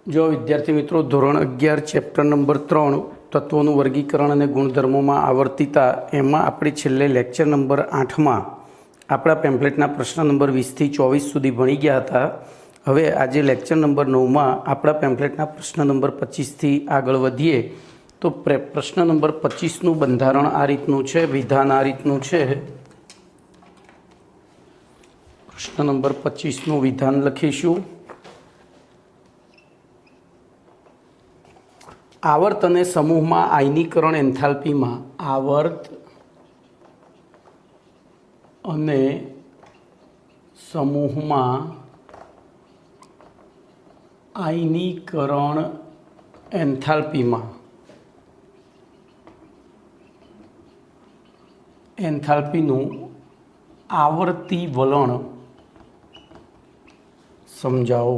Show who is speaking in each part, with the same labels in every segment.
Speaker 1: जो विद्यार्थी मित्रों धोरण 11 चैप्टर नंबर 3 तत्वों वर्गीकरण और गुणधर्मों में आवर्तिता एम अपनी छेल्ले लेक्चर नंबर 8 में अपना पेम्पलेटना प्रश्न नंबर 20 થી 24 सुधी भणी गया था। हवे आज लेक्चर नंबर 9 में अपना पेम्पलेटना प्रश्न नंबर 25 थी आगळ वधीए तो प्रश्न नंबर 25 નું બંધારણ आ રીતનું છે, વિધાન आ રીતનું છે। प्रश्न नंबर 25 નું વિધાન લખીશું। आवर्त अने समूह में आयनीकरण एंथाल्पी में आवर्त अने समूह में आयनीकरण एंथाल्पी में एंथाल्पीनु आवर्ती वलण समझाओ।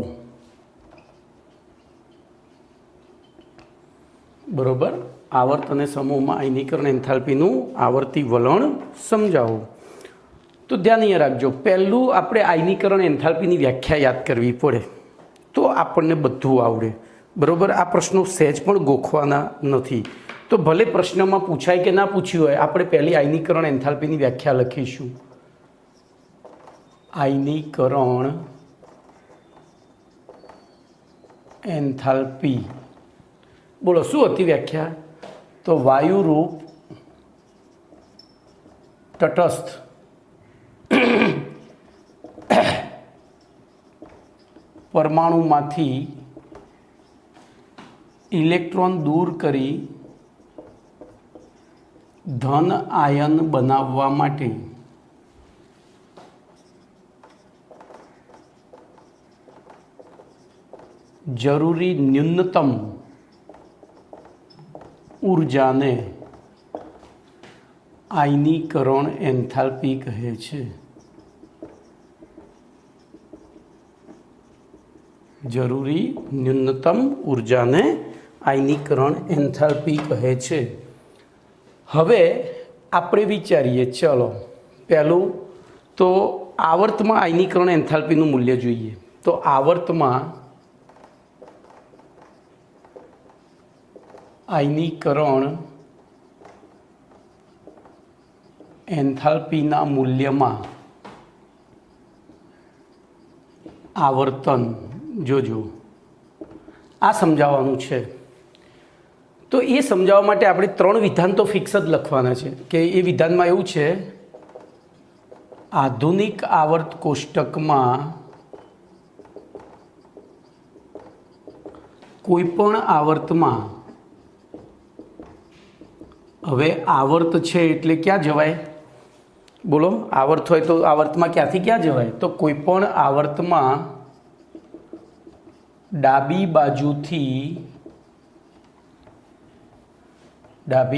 Speaker 1: बरोबर, आवर्त अने समूह में आयनीकरण एंथाल्पीनु आवर्ती वलण समझाओ। तो ध्यान अहींया राखजो, पहेलुं आपणे आयनीकरण एंथाल्पीनी व्याख्या याद करवी पड़े तो आपणने बधुं आवडे। बरोबर, आ प्रश्नों सहज पण गोखवाना नथी। तो भले प्रश्न में पूछाय के ना पूछ्युं होय, आपणे पहली आयनीकरण एंथाल्पीनी व्याख्या लखीशुं। आयनीकरण एंथाल्पी बोलो शू हती व्याख्या? तो वायुरूप तटस्थ परमाणु मांथी इलेक्ट्रॉन दूर करी धन आयन बनाववा माटे जरूरी न्यूनतम ऊर्जा ने आयनीकरण एंथाल्पी कहे छे। जरूरी न्यूनतम ऊर्जा ने आयनीकरण एंथाल्पी कहे छे। हवे आपणे विचारीए, चलो पहलू तो आवर्त में आयनीकरण एंथाल्पीनु मूल्य जोईए। तो आवर्त में आयनीकरण एंथाल्पीना मूल्य में आवर्तन जोजो आ समझावानुं छे। तो ये समझावा माटे आपणे 3 विधान तो फिक्स ज लखवाना छे के ए विधान में एवुं छे, आधुनिक आवर्त कोष्टक में कोईपण आवर्त में हवे आवर्त छे एटले क्या जवाय? बोलो, आवर्त होय तो आवर्त में क्यांथी क्या जवाय? तो कोईपण आवर्त में डाबी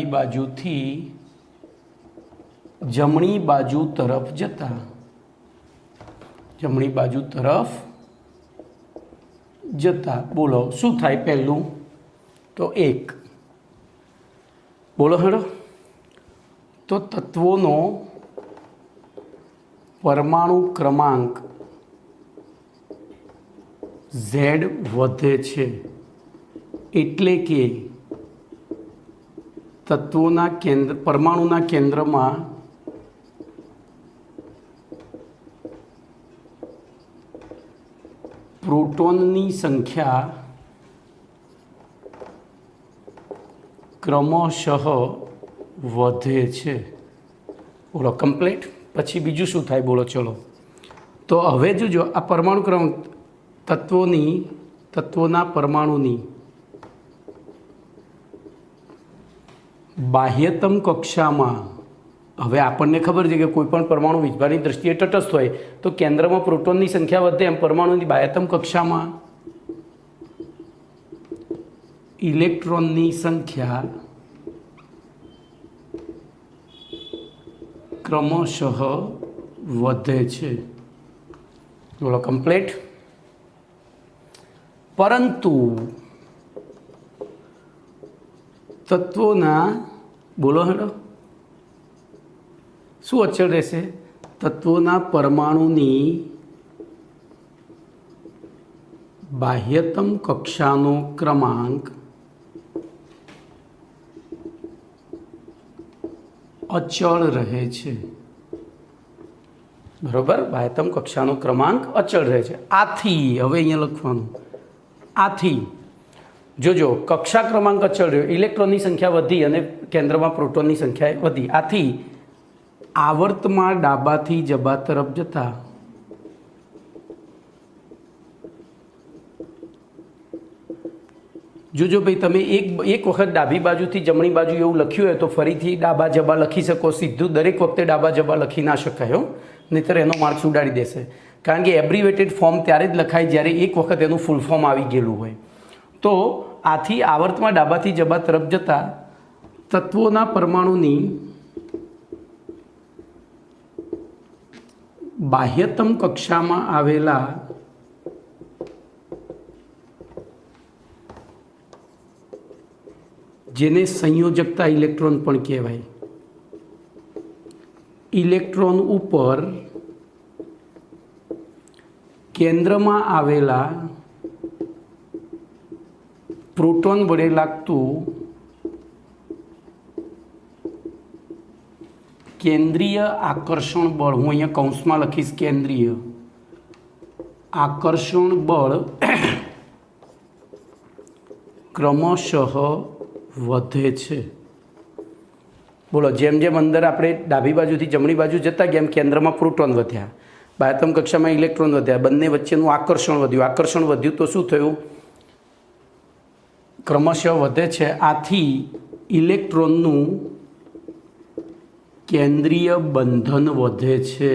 Speaker 1: बाजुथी जमणी बाजू तरफ जता, जमणी बाजू तरफ जता बोलो शू थाय? पहलू तो 1 बोलो हेड़ो। तो तत्वों परमाणु क्रमांक Z वधे छे एटले के तत्वोना केंद्र परमाणुना केंद्र में प्रोटोननी संख्या क्रमशः वधे छे। बोलो कम्प्लीट। पछी बीजू शू थाय? बोलो चलो। तो हवे जो आ परमाणु क्रम तत्वोना परमाणुनी बाह्यतम कक्षा में हवे आपने खबर है कि कोईपण परमाणु विस्तारनी दृष्टिए तटस्थ होय तो केंद्र में प्रोटोननी संख्या वधे एम परमाणुनी बाह्यतम कक्षा में इलेक्ट्रॉननी संख्या क्रमशः वधे छे। बोलो कम्प्लीट। परंतु तत्वोना बोलो हेलो शू अचल रहेशे? तत्वोना परमाणुनी બાહ્યતમ કક્ષાનો ક્રમાંક અચળ રહે છે। બરોબર, બાહ્યતમ કક્ષાનો ક્રમાંક અચળ રહે છે। આથી હવે અહીંયા લખવાનું, આથી જોજો કક્ષા ક્રમાંક અચળ રહ્યો, ઇલેક્ટ્રોનની સંખ્યા વધી અને કેન્દ્રમાં પ્રોટોનની સંખ્યા વધી, આથી આવર્તમાં ડાબાથી જબા તરફ જતા જોજો ભાઈ, તમે એક વખત ડાબી બાજુથી જમણી બાજુ એવું લખ્યું હોય તો ફરીથી ડાબા જબા લખી શકો, સીધું દરેક વખતે ડાબા જબા લખી ના શકાય, નહીંતર એનો માર્ક્સ ઉડાડી દેશે। કારણ કે એબ્રિવેટેડ ફોર્મ ત્યારે જ લખાય જ્યારે એક વખત એનું ફૂલ ફોર્મ આવી ગયેલું હોય। તો આથી આવર્તમાં ડાબાથી જબા તરફ જતા તત્વોના પરમાણુની બાહ્યતમ કક્ષામાં આવેલા જેને સંયોજકતા ઇલેક્ટ્રોન પણ કહેવાય, ઇલેક્ટ્રોન ઉપર કેન્દ્રમાં આવેલા પ્રોટોન વડે લાગતું કેન્દ્રીય આકર્ષણ બળ, હું અહીંયા કૌંસમાં લખીશ કેન્દ્રીય આકર્ષણ બળ ક્રમશઃ વધે છે। બોલો, જેમ જેમ અંદર આપણે ડાબી બાજુથી જમણી બાજુ જતા ગયા એમ કેન્દ્રમાં પ્રોટોન વધ્યા, બાહ્યતમ કક્ષામાં ઇલેક્ટ્રોન વધ્યા, બંને વચ્ચેનું આકર્ષણ વધ્યું, આકર્ષણ વધ્યું તો શું થયું? ક્રમશઃ વધે છે। આથી ઇલેક્ટ્રોનનું કેન્દ્રીય બંધન વધે છે।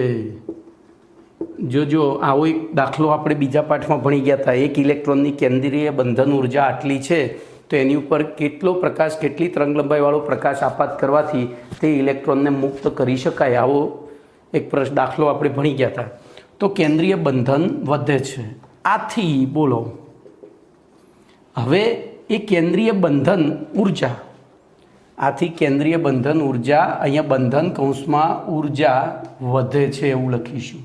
Speaker 1: જો આવો એક દાખલો આપણે બીજા પાઠમાં ભણી ગયા હતા, એક ઇલેક્ટ્રોનની કેન્દ્રીય બંધન ઉર્જા આટલી છે તો એની ઉપર કેટલો પ્રકાશ, કેટલી તરંગલંબાઈવાળો પ્રકાશ આપાત કરવાથી તે ઇલેક્ટ્રોનને મુક્ત કરી શકાય, આવો એક દાખલો આપણે ભણી ગયા હતા। તો કેન્દ્રીય બંધન વધે છે। આથી બોલો, હવે એ કેન્દ્રીય બંધન ઉર્જા, આથી કેન્દ્રીય બંધન ઉર્જા, અહીંયા બંધન કૌંસમાં ઉર્જા વધે છે એવું લખીશું।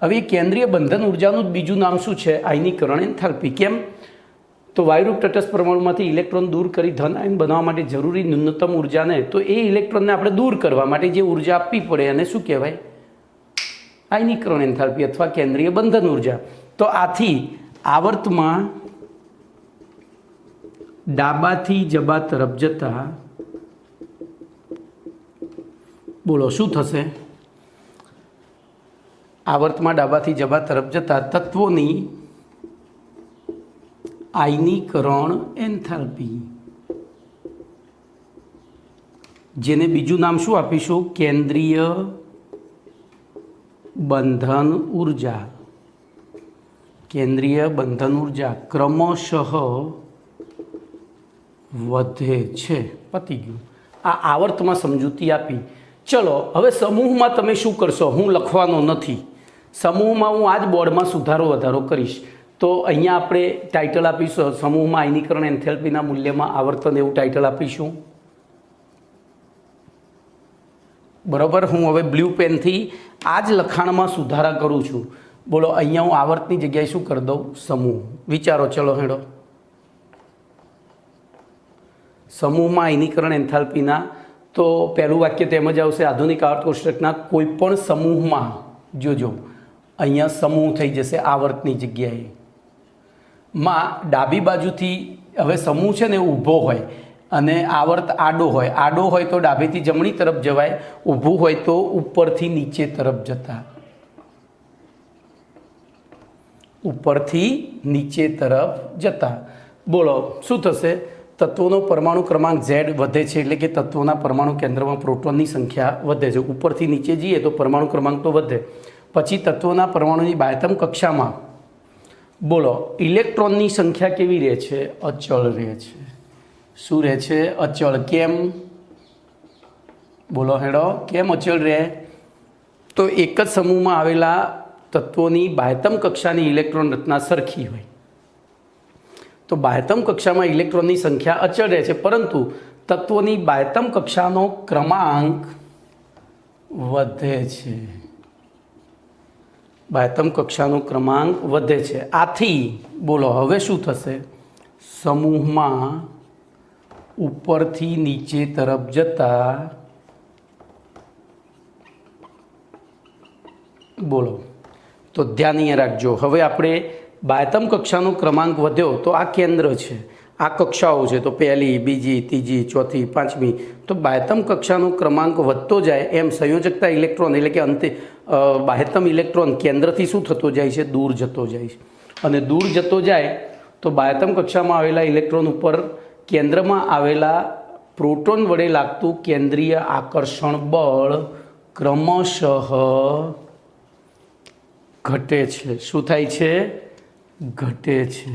Speaker 1: હવે એ કેન્દ્રીય બંધન ઉર્જાનું બીજું નામ શું છે? આયનીકરણ એન્થાલ્પી। કેમ? તો વાયુરૂપ તટસ્થ પરમાણુમાંથી ઇલેક્ટ્રોન દૂર કરી ધન આયન બનાવવા માટે જરૂરી ન્યૂનતમ ઉર્જાને, તો એ ઇલેક્ટ્રોનને આપણે દૂર કરવા માટે જે ઉર્જા આપવી પડે એને શું કહેવાય? આયનીકરણ એન્થાલ્પી અથવા કેન્દ્રીય બંધન ઉર્જા। તો આથી આવર્તમાં ડાબાથી જબા તરફ જતા બોલો શું થશે? આવર્તમાં ડાબાથી જબા તરફ જતા તત્વોની આયનીકરણ એન્થાલ્પી, જેને બીજું નામ શું આપીશું? કેન્દ્રીય બંધન ઉર્જા। કેન્દ્રીય બંધન ઉર્જા ક્રમશઃ વધે છે। પતી ગયું। આ આવર્તમાં સમજૂતી આપી। ચલો હવે સમૂહમાં તમે શું કરશો? હું લખવાનો નથી, સમૂહમાં હું આ જ બોર્ડમાં સુધારો વધારો કરીશ। તો અહીંયા આપણે ટાઇટલ આપીશું સમૂહમાં આયનીકરણ એન્થેલ્પીના મૂલ્યમાં આવર્તન, એવું ટાઇટલ આપીશું। બરાબર, હું હવે બ્લુ પેનથી આ જ લખાણમાં સુધારા કરું છું। બોલો, અહીંયા હું આવર્તની જગ્યાએ શું કરી દઉં? સમૂહ। વિચારો, ચલો હેડો। સમૂહમાં આયનીકરણ એન્થાલ્પીના, તો પહેલું વાક્ય તેમ જ આવશે, આધુનિક આવર્ત કોષ્ટકના કોઈ પણ સમૂહમાં, જોજો અહીંયા સમૂહ થઈ જશે આવર્તની જગ્યાએ માં ડાબી બાજુથી, હવે સમૂહ છે ને ઊભો હોય અને આવર્ત આડો હોય તો ડાબીથી જમણી તરફ જવાય, ઊભું હોય તો ઉપરથી નીચે તરફ જતા, ઉપરથી નીચે તરફ જતા। બોલો શું થશે? તત્વોનો પરમાણુ ક્રમાંક Z વધે છે, એટલે કે તત્વોના પરમાણુ કેન્દ્રમાં પ્રોટોનની સંખ્યા વધે છે। ઉપરથી નીચે જઈએ તો પરમાણુ ક્રમાંક તો વધે। પછી તત્વોના પરમાણુની બાહ્યતમ કક્ષામાં બોલો ઇલેક્ટ્રોનની સંખ્યા કેવી રહે છે? અચળ રહે છે। શું રહે છે? અચળ। કેમ? બોલો હેડો, કેમ અચળ રહે? તો એક જ સમૂહમાં આવેલા તત્વોની બાહ્યતમ કક્ષાની ઇલેક્ટ્રોન રચના સરખી હોય તો બાહ્યતમ કક્ષામાં ઇલેક્ટ્રોનની સંખ્યા અચળ રહે છે, પરંતુ તત્વોની બાહ્યતમ કક્ષાનો ક્રમાંક વધે છે। બાહ્યતમ કક્ષાનો ક્રમાંક વધે છે. આથી બોલો હવે શું થશે? સમૂહમાં ઉપરથી નીચે તરફ જતા બોલો તો ધ્યાન અહીંયા રાખજો. હવે આપણે બાહ્યતમ કક્ષાનો ક્રમાંક વધ્યો તો આ કેન્દ્ર છે, આ કક્ષાઓ છે, તો પહેલી, બીજી, ત્રીજી, ચોથી, પાંચમી. તો બાહ્યતમ કક્ષાનો ક્રમાંક વધતો જાય એમ સંયોજકતા ઇલેક્ટ્રોન એટલે કે અંતે બાહ્યતમ ઇલેક્ટ્રોન કેન્દ્રથી શું થતો જાય છે? દૂર જતો જાય છે. અને દૂર જતો જાય તો બાહ્યતમ કક્ષામાં આવેલા ઇલેક્ટ્રોન ઉપર કેન્દ્રમાં આવેલા પ્રોટોન વડે લાગતું કેન્દ્રીય આકર્ષણ બળ ક્રમશઃ ઘટે છે. શું થાય છે? ઘટે છે.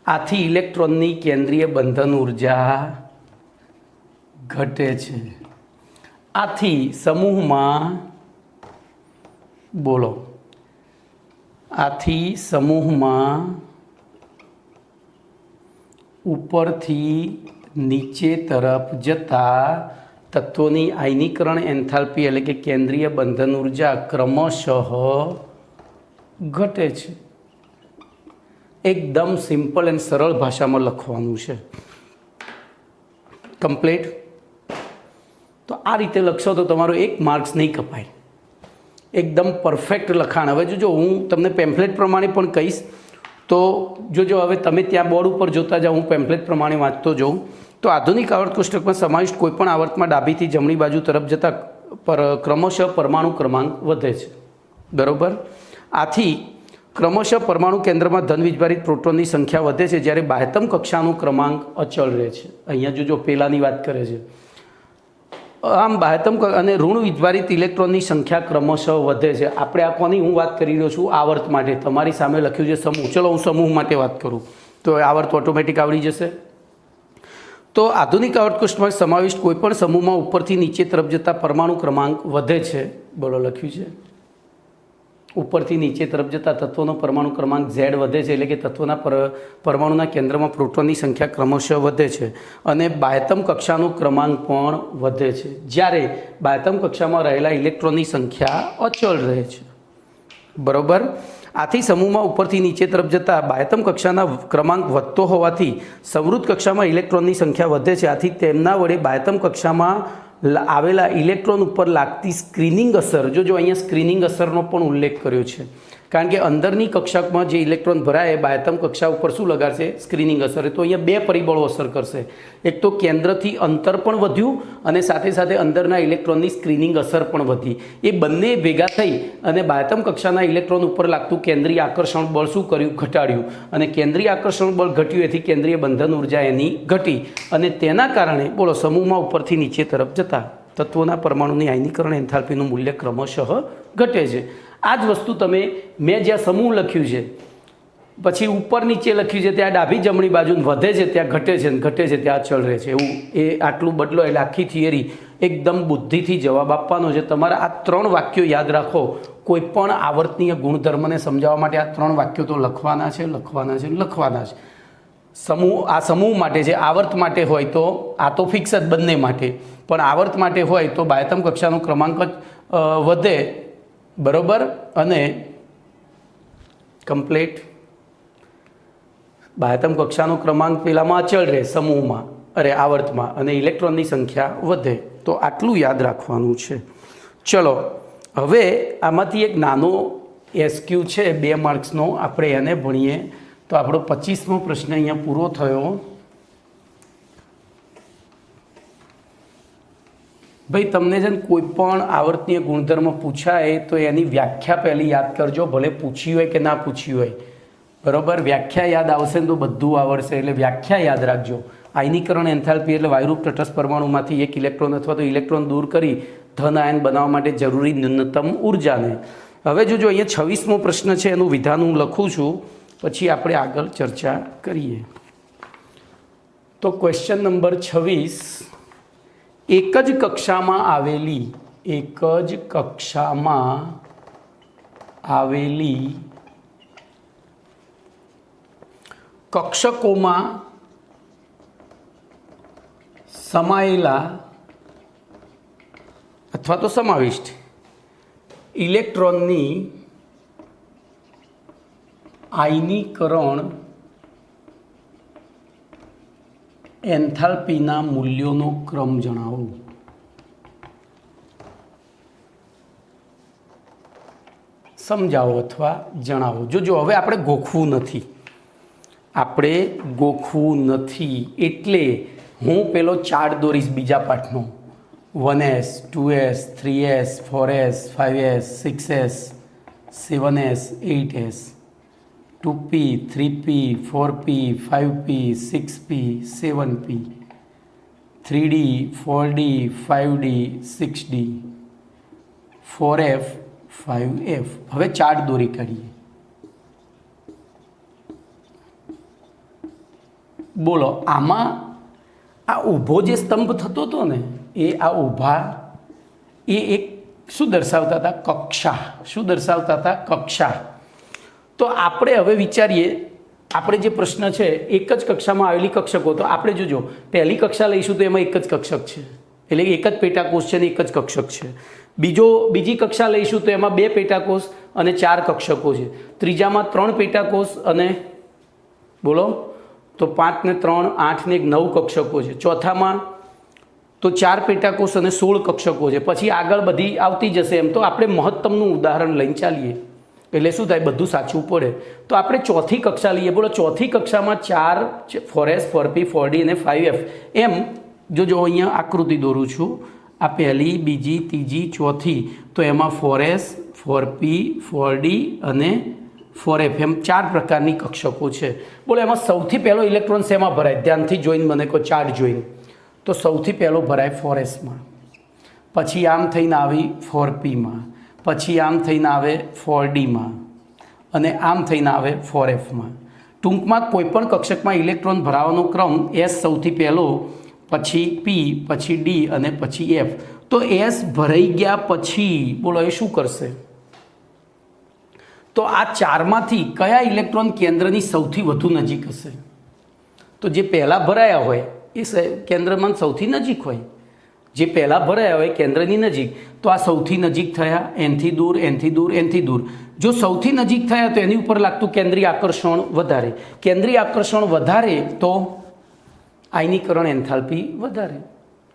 Speaker 1: આથી ઇલેક્ટ્રોનની કેન્દ્રીય બંધન ઉર્જા ઘટે છે. આથી સમૂહમાં બોલો આથી સમૂહમાં ઉપરથી નીચે તરફ જતા તત્વોની આયનીકરણ એન્થાલ્પી એટલે કે કેન્દ્રીય બંધન ઉર્જા ક્રમશઃ ઘટે છે. એકદમ સિમ્પલ એન્ડ સરળ ભાષામાં લખવાનું છે. કમ્પ્લીટ. તો આ રીતે લખશો તો તમારો 1 માર્ક્સ નહીં કપાય. એકદમ પરફેક્ટ લખાણ. હવે જો હું તમને પેમ્ફલેટ પ્રમાણે પણ કહીશ તો જોજો. હવે તમે ત્યાં બોર્ડ ઉપર જોતા જાઓ, હું પેમ્ફલેટ પ્રમાણે વાંચતો જાઉં. તો આધુનિક આવર્ત કોષ્ટકમાં સમાવિષ્ટ કોઈપણ આવર્તમાં ડાબીથી જમણી બાજુ તરફ જતાં ક્રમશઃ પરમાણુ ક્રમાંક વધે છે. બરાબર. આથી ક્રમશઃ પરમાણુ કેન્દ્રમાં ધન વીજભારિત પ્રોટોનની સંખ્યા વધે છે, જ્યારે બાહ્યતમ કક્ષાનો ક્રમાંક અચળ રહે છે. અહીંયા જોજો પહેલાંની વાત કરે છે. આમ બાહ્યતમ અને ઋણ વીજભારિત ઇલેક્ટ્રોનની સંખ્યા ક્રમશઃ વધે છે. આપણે આ કોની હું વાત કરી રહ્યો છું? આવર્ત માટે. તમારી સામે લખ્યું છે સમૂહ. ચલો હું સમૂહ માટે વાત કરું તો આવર્ત ઓટોમેટિક આવડી જશે. તો આધુનિક આવર્ત કોષ્ટકમાં સમાવિષ્ટ કોઈપણ સમૂહમાં ઉપરથી નીચે તરફ જતા પરમાણુ ક્રમાંક વધે છે. બોલો લખ્યું છે ઉપરથી નીચે તરફ જતા તત્વોનો પરમાણુ ક્રમાંક Z વધે છે, એટલે કે તત્વોના પરમાણુના કેન્દ્રમાં પ્રોટોનની સંખ્યા ક્રમશઃ વધે છે. અને બાહ્યતમ કક્ષાનો ક્રમાંક પણ વધે છે, જ્યારે બાહ્યતમ કક્ષામાં રહેલા ઇલેક્ટ્રોનની સંખ્યા અચળ રહે છે. બરાબર. આથી સમૂહમાં ઉપરથી નીચે તરફ જતા બાહ્યતમ કક્ષાના ક્રમાંક વધતો હોવાથી સમૃદ્ધ કક્ષામાં ઇલેક્ટ્રોનની સંખ્યા વધે છે. આથી તેમના વડે બાહ્યતમ કક્ષામાં આવેલા ઇલેક્ટ્રોન ઉપર લાગતી સ્ક્રીનિંગ અસર, જો અહીંયા સ્ક્રીનિંગ અસરનો પણ ઉલ્લેખ કર્યો છે. કારણ કે અંદરની કક્ષામાં જે ઇલેક્ટ્રોન ભરાય એ બાહ્યતમ કક્ષા ઉપર શું લગાડશે? સ્ક્રીનિંગ અસર. તો અહીંયા 2 પરિબળો અસર કરશે. એક તો કેન્દ્રથી અંતર પણ વધ્યું અને સાથે સાથે અંદરના ઇલેક્ટ્રોનની સ્ક્રીનિંગ અસર પણ વધી. એ બંને ભેગા થઈ અને બાહ્યતમ કક્ષાના ઇલેક્ટ્રોન ઉપર લાગતું કેન્દ્રીય આકર્ષણ બળ શું કર્યું? ઘટાડ્યું. અને કેન્દ્રીય આકર્ષણ બળ ઘટ્યું એથી કેન્દ્રીય બંધન ઉર્જા એની ઘટી. અને તેના કારણે બોલો સમૂહમાં ઉપરથી નીચે તરફ જતા તત્વોના પરમાણુની આયનીકરણ એન્થાલ્પીનું મૂલ્ય ક્રમશઃ ઘટે છે. આ જ વસ્તુ તમે મેં જ્યાં સમૂહ લખ્યું છે પછી ઉપર નીચે લખ્યું છે ત્યાં ડાબી જમણી બાજુ વધે છે ત્યાં ઘટે છે, ઘટે છે ત્યાં અચળ રહે છે, એવું એ આટલું બદલો. એટલે આખી થિયરી એકદમ બુદ્ધિથી જવાબ આપવાનો છે. તમારે આ 3 વાક્યો યાદ રાખો. કોઈ પણ આવર્તનીય ગુણધર્મને સમજાવવા માટે આ 3 વાક્યો તો લખવાના છે. આ સમૂહ માટે છે. આવર્ત માટે હોય તો આ તો ફિક્સ જ બંને માટે, પણ આવર્ત માટે હોય તો બાહ્યતમ કક્ષાનો ક્રમાંક જ વધે. બરાબર. અને કમ્પ્લીટ બાહ્યતમ કક્ષાનો ક્રમાંક પેલામાં અચળ રહે સમૂહમાં, આવર્તમાં, અને ઇલેક્ટ્રોનની સંખ્યા વધે. તો આટલું યાદ રાખવાનું છે. ચલો હવે આમાંથી એક નાનો એસક્યુ છે 2 માર્ક્સનો, આપણે એને ભણીએ તો આપણો 25મો પ્રશ્ન અહીંયા પૂરો થયો. ભાઈ તમને છે ને કોઈ પણ આવર્તનીય ગુણધર્મ પૂછાય તો એની વ્યાખ્યા પહેલી યાદ કરજો, ભલે પૂછી હોય કે ના પૂછી હોય. બરાબર. વ્યાખ્યા યાદ આવશે ને તો બધું આવડશે. એટલે વ્યાખ્યા યાદ રાખજો. આયનીકરણ એન્થાલ્પી એટલે વાયુરૂપ તટસ્થ પરમાણુમાંથી એક ઇલેક્ટ્રોન અથવા તો ઇલેક્ટ્રોન દૂર કરી ધન આયન બનાવવા માટે જરૂરી ન્યૂનતમ ઉર્જાને. હવે જો અહીંયા 26મો પ્રશ્ન છે, એનું વિધાન હું લખું છું, પછી આપણે આગળ ચર્ચા કરીએ. તો ક્વેશ્ચન નંબર 26, એક જ કક્ષામાં આવેલી કક્ષકોમાં સમાયેલા અથવા તો સમાવિષ્ટ ઇલેક્ટ્રોનની આયનીકરણ એન્થાલ્પીના મૂલ્યોનો ક્રમ જણાવો. સમજાવો અથવા જણાવો. જોજો, હવે આપણે ગોખવું નથી, એટલે હું પેલો ચાર્ટ દોરીશ બીજા પાઠનો. 1s 2s 3s 4s 5s 6s 7s 8s 2p 3p 4p 5p 6p 7p 3d 4d 5d 6d 4f 5f. હવે ચાર્ટ દોરી કાઢીએ. બોલો, આમાં આ ઊભો જે સ્તંભ થતો હતો ને, એ આ ઊભા એ એક શું દર્શાવતા હતા? કક્ષા. શું દર્શાવતા હતા? કક્ષા. તો આપણે હવે વિચારીએ, આપણે જે પ્રશ્ન છે એક જ કક્ષામાં આવેલી કક્ષકો, તો આપણે જોજો પહેલી કક્ષા લઈશું તો એમાં એક જ કક્ષક છે, એટલે એક જ પેટાકોષ છે ને એક જ કક્ષક છે. બીજી કક્ષા લઈશું તો એમાં 2 પેટાકોષ અને 4 કક્ષકો છે. ત્રીજામાં 3 પેટાકોષ અને બોલો તો 5 ને 3 8 ને 9 કક્ષકો છે. ચોથામાં તો 4 પેટાકોષ અને 16 કક્ષકો છે. પછી આગળ બધી આવતી જશે. એમ તો આપણે મહત્તમનું ઉદાહરણ લઈને ચાલીએ એટલે શું થાય? બધું સાચું પડે. તો આપણે ચોથી કક્ષા લઈએ. બોલો, ચોથી કક્ષામાં 4 4s 4p 4d અને 5f. એમ જો અહીંયા આકૃતિ દોરું છું. આ પહેલી, બીજી, ત્રીજી, ચોથી, તો એમાં 4s 4p 4d અને 4f એમ 4 પ્રકારની કક્ષકો છે. બોલો, એમાં સૌથી પહેલો ઇલેક્ટ્રોન શેમાં ભરાય? ધ્યાનથી જોઈને મને કહો, ચાર્ટ જોઈને. તો સૌથી પહેલો ભરાય 4sમાં, પછી આમ થઈને આવી 4pમાં, પછી આમ થઈને આવે 4dમાં અને આમ થઈને આવે 4fમાં. ટૂંકમાં કોઈપણ કક્ષકમાં ઇલેક્ટ્રોન ભરાવાનો ક્રમ s સૌથી પહેલો, પછી p, પછી d અને પછી f. તો s ભરાઈ ગયા પછી બોલો એ શું કરશે? તો આ 4માંથી કયા ઇલેક્ટ્રોન કેન્દ્રની સૌથી વધુ નજીક હશે? તો જે પહેલાં ભરાયા હોય એ કેન્દ્રમાં સૌથી નજીક હોય. જે પહેલાં ભરાયા હોય કેન્દ્રની નજીક, તો આ સૌથી નજીક થયા. એનથી દૂર, એનથી દૂર, એનથી દૂર. જો સૌથી નજીક થયા તો એની ઉપર લાગતું કેન્દ્રીય આકર્ષણ વધારે. કેન્દ્રીય આકર્ષણ વધારે તો આયનીકરણ એન્થાલ્પી વધારે.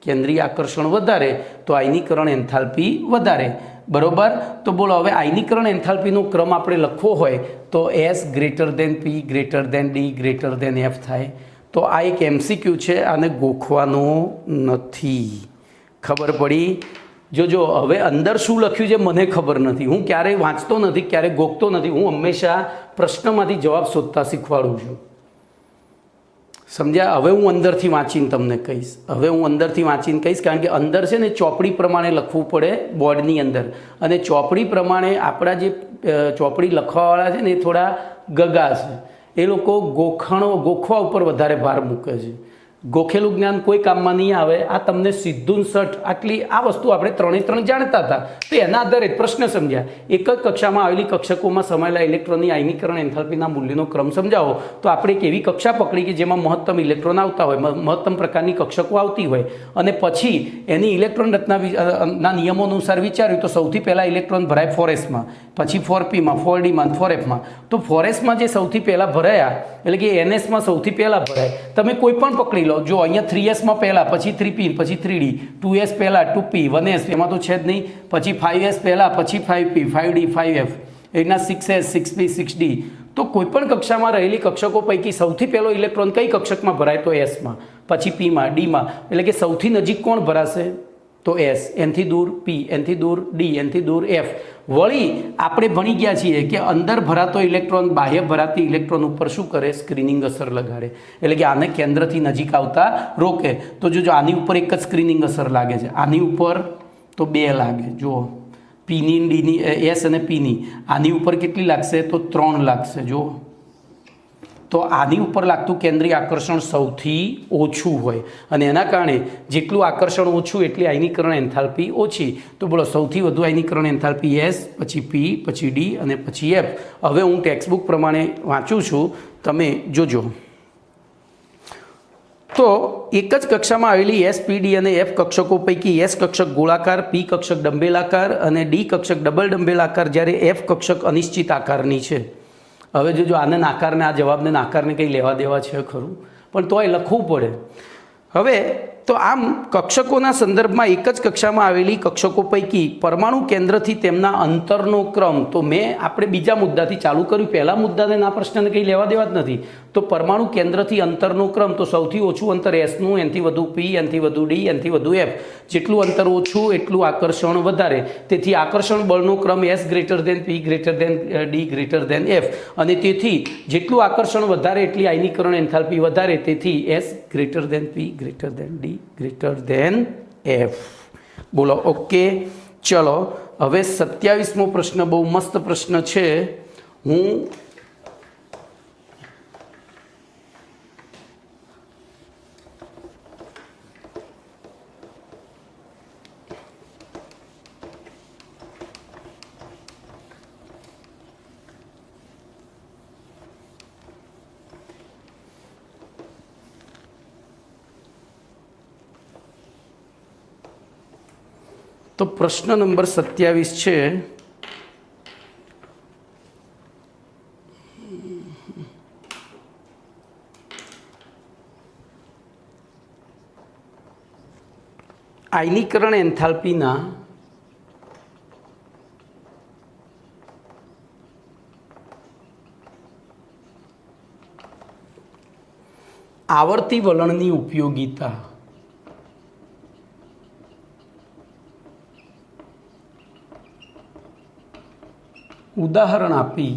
Speaker 1: કેન્દ્રીય આકર્ષણ વધારે તો આયનીકરણ એન્થાલ્પી વધારે. બરોબર. તો બોલો, હવે આયનીકરણ એન્થાલ્પીનો ક્રમ આપણે લખવો હોય તો s greater than p greater than d greater than f થાય. તો આ એક MCQ છે, આને ગોખવાનો નથી. ખબર પડી? જોજો, હવે અંદર શું લખ્યું છે મને ખબર નથી. હું ક્યારેય વાંચતો નથી, ક્યારેય ગોખતો નથી. હું હંમેશા પ્રશ્નમાંથી જવાબ શોધતા શીખવાડું છું. સમજ્યા? હવે હું અંદરથી વાંચીને તમને કહીશ. કારણ કે અંદર છે ને ચોપડી પ્રમાણે લખવું પડે બોર્ડની અંદર, અને ચોપડી પ્રમાણે આપણા જે ચોપડી લખવાવાળા છે ને એ થોડા ગગા છે. એ લોકો ગોખવા ઉપર વધારે ભાર મૂકે છે. ગોખેલું જ્ઞાન કોઈ કામમાં નહીં આવે. આ તમને સીધું સઠ આટલી આ વસ્તુ આપણે 3 જાણતા હતા, તો એના આધારે પ્રશ્ન સમજ્યા. એક જ કક્ષામાં આવેલી કક્ષકોમાં સમાયેલા ઇલેક્ટ્રોનની આયનીકરણ એન્થાલ્પીના મૂલ્યનો ક્રમ સમજાવો. તો આપણે એક એવી કક્ષા પકડી કે જેમાં મહત્તમ ઇલેક્ટ્રોન આવતા હોય, મહત્તમ પ્રકારની કક્ષકો આવતી હોય, અને પછી એની ઇલેક્ટ્રોન રચના નિયમો અનુસાર વિચાર્યું તો સૌથી પહેલાં ઇલેક્ટ્રોન ભરાય 4sમાં, પછી 4pમાં, 4dમાં, 4fમાં. તો 4sમાં જે સૌથી પહેલાં ભરાયા એટલે કે nsમાં સૌથી પહેલાં ભરાય. તમે કોઈ પણ પકડી લો. જો અહીંયા 3sમાં પહેલાં, પછી 3p, પછી 3d, 2s પહેલાં, 2p, 1s એમાં તો છે જ નહીં, પછી 5s પહેલાં, પછી 5p, 5d, 5f, એના 6s, 6p, 6d. તો કોઈપણ કક્ષામાં રહેલી કક્ષકો પૈકી સૌથી પહેલો ઇલેક્ટ્રોન કઈ કક્ષકમાં ભરાય? તો sમાં, પછી pમાં, dમાં. એટલે કે સૌથી નજીક કોણ ભરાશે? તો s. એનથી દૂર p, એનથી દૂર d, એનથી દૂર f. વળી આપણે ભણી ગયા છીએ કે અંદર ભરાતો ઇલેક્ટ્રોન બાહ્ય ભરાતી ઇલેક્ટ્રોન ઉપર શું કરે? સ્ક્રીનિંગ અસર લગાડે. એટલે કે આને કેન્દ્રથી નજીક આવતા રોકે. તો જો આની ઉપર એક જ સ્ક્રીનિંગ અસર લાગે છે, આની ઉપર તો 2 લાગે. જુઓ, પીની, ડીની, એસ અને પીની. આની ઉપર કેટલી લાગશે? તો 3 લાગશે. જુઓ, તો આની ઉપર લાગતું કેન્દ્રીય આકર્ષણ સૌથી ઓછું હોય, અને એના કારણે જેટલું આકર્ષણ ઓછું એટલી આયનીકરણ એન્થાલ્પી ઓછી. તો બોલો, સૌથી વધુ આયનીકરણ એન્થાલ્પી s, પછી p, પછી d અને પછી f. હવે હું ટેક્સ્ટબુક પ્રમાણે વાંચું છું, તમે જોજો. તો એક જ કક્ષામાં આવેલી s, p, d અને f કક્ષકો પૈકી s કક્ષક ગોળાકાર, p કક્ષક ડંબેલાકાર અને d કક્ષક ડબલ ડંબેલાકાર, જ્યારે f કક્ષક અનિશ્ચિત આકારની છે. હવે જો આને નાકારને આ જવાબને નાકારને કંઈ લેવા દેવા છે ખરું, પણ તોય લખવું પડે. હવે તો આમ કક્ષકોના સંદર્ભમાં એક જ કક્ષામાં આવેલી કક્ષકો પૈકી પરમાણુ કેન્દ્રથી તેમના અંતરનો ક્રમ, તો મેં આપણે બીજા મુદ્દાથી ચાલુ કર્યું, પહેલા મુદ્દાને ના પ્રશ્નને કંઈ લેવા દેવા જ નથી. તો પરમાણુ કેન્દ્રથી અંતરનો ક્રમ, તો સૌથી ઓછું અંતર એસનું, એનથી વધુ પી, એનથી વધુ ડી, એનથી વધુ એફ. જેટલું અંતર ઓછું એટલું આકર્ષણ વધારે. તેથી આકર્ષણ બળનો ક્રમ S greater than P greater than D greater than F, અને તેથી જેટલું આકર્ષણ વધારે એટલી આયનીકરણ એન્થાલ્પી વધારે. તેથી S greater than P greater than D greater than F. બોલો ઓકે. ચલો હવે 27મો પ્રશ્ન બહુ મસ્ત પ્રશ્ન છે. હું તો પ્રશ્ન નંબર 27 છે. આયનીકરણ એન્થાલ્પીના આવર્તી વલણની ઉપયોગિતા. ઉદાહરણ આપી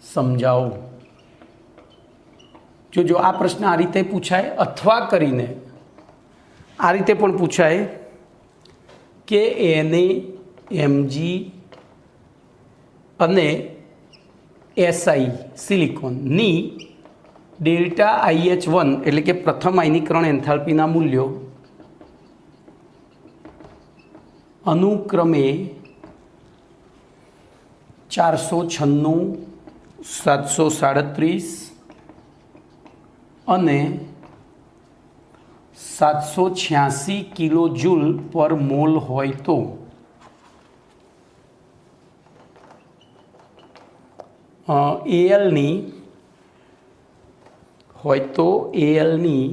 Speaker 1: સમજાવો. જો આ પ્રશ્ન આ રીતે પૂછાય, અથવા કરીને આ રીતે પણ પૂછાય કે એને એમજી અને એસઆઈ સિલિકોનની ડેલ્ટા IH1 એટલે કે પ્રથમ આયનીકરણ એન્થાલ્પીના મૂલ્યો અનુક્રમે 496, 737 અને 786 કિલો જૂલ પર મોલ હોય તો એલની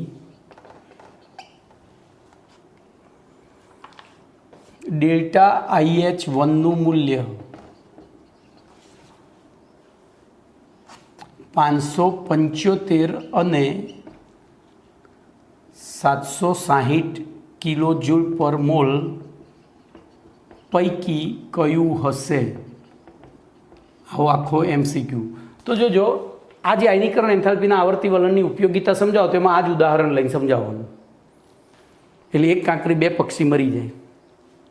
Speaker 1: ડેલ્ટા IH1નું મૂલ્ય 575 અને 760 કિલો જૂલ પર મોલ પૈકી કયું હશે? આવો આખો MCQ. તો જો આ જે આયનીકરણ એન્થાલ્પીના આવર્તી વલણની ઉપયોગિતા સમજાવો તો એમાં આ જ ઉદાહરણ લઈને સમજાવવાનું. એટલે એક કાંકરી બે પક્ષી મરી જાય,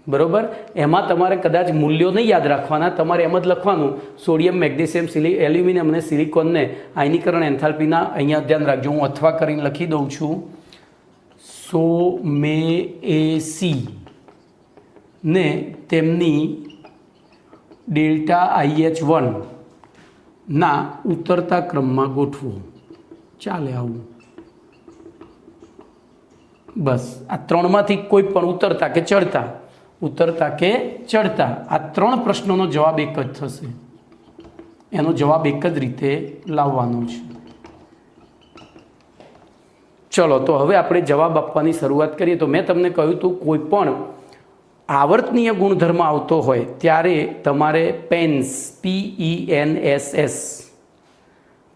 Speaker 1: બરોબર. એમાં તમારે કદાચ મૂલ્યો નહીં યાદ રાખવાના, તમારે એમ જ લખવાનું સોડિયમ, મેગ્નેશિયમ, એલ્યુમિનિયમ અને સિલિકોનને આયનીકરણ એન્થાલ્પીના, અહીંયા ધ્યાન રાખજો હું અથવા કરીને લખી દઉં છું, SOMAC ને તેમની ડેલ્ટા IH1 ના ઉતરતા ક્રમમાં ગોઠવો. ચાલે આવું. બસ આ ત્રણમાંથી કોઈ પણ ઉતરતા કે ચડતા, આ ત્રણ પ્રશ્નોનો જવાબ એક જ થશે. એનો જવાબ એક જ રીતે લાવવાનો છે. ચલો તો હવે આપણે જવાબ આપવાની શરૂઆત કરીએ. તો મેં તમને કહ્યું હતું કોઈ પણ આવર્તનીય ગુણધર્મ આવતો હોય ત્યારે તમારે પેન્સ,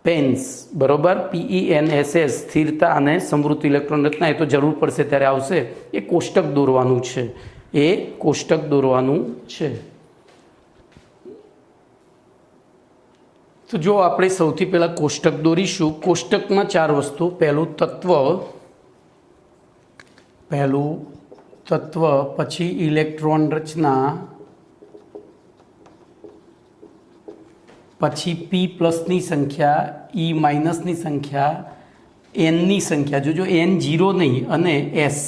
Speaker 1: પેન્સ, બરોબર, PENSS સ્થિરતા અને સમૃદ્ધ ઇલેક્ટ્રોન રચના, એ તો જરૂર પડશે ત્યારે આવશે. એ કોષ્ટક દોરવાનું છે. તો જો આપણે સૌથી પહેલાં કોષ્ટક દોરીશું. કોષ્ટકમાં 4 વસ્તુ. પહેલું તત્વ, પછી ઇલેક્ટ્રોન રચના, પછી P+ની સંખ્યા, E- સંખ્યા, Nની સંખ્યા. જો N 0 નહીં, અને S.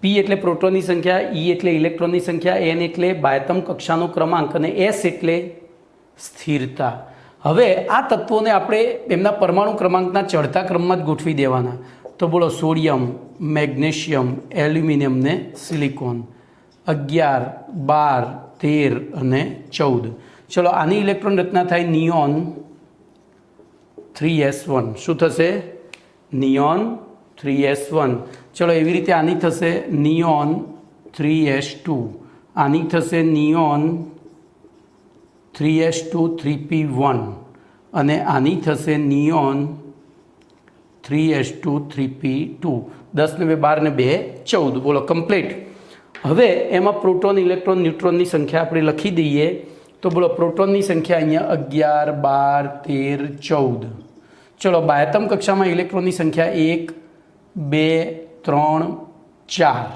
Speaker 1: P એટલે પ્રોટોનની સંખ્યા, E એટલે ઇલેક્ટ્રોનની સંખ્યા, N એટલે બાહ્યતમ કક્ષાનો ક્રમાંક અને S એટલે સ્થિરતા. હવે આ તત્વોને આપણે એમના પરમાણુ ક્રમાંકના ચડતા ક્રમમાં જ ગોઠવી દેવાના. તો બોલો સોડિયમ, મેગ્નેશિયમ, એલ્યુમિનિયમ ને સિલિકોન 11, 12, 13 અને 14. ચલો આની ઇલેક્ટ્રોન રચના થાય નિયોન 3s1. શું થશે? Neon 3s1. ચલો એવી રીતે આની થશે નિયોન 3s2. આની થશે નિયોન 3s2 3p1 અને આની થશે નિયોન 3s2 3p2. 10 ને 2 12 ને 2 14. બોલો કમ્પ્લીટ. હવે એમાં પ્રોટોન ઇલેક્ટ્રોન ન્યુટ્રોનની સંખ્યા આપણે લખી દઈએ. તો બોલો પ્રોટોનની સંખ્યા અહીંયા 11 12 13 14. ચલો બાહ્યતમ કક્ષામાં ઇલેક્ટ્રોનની સંખ્યા 1 2 3 4.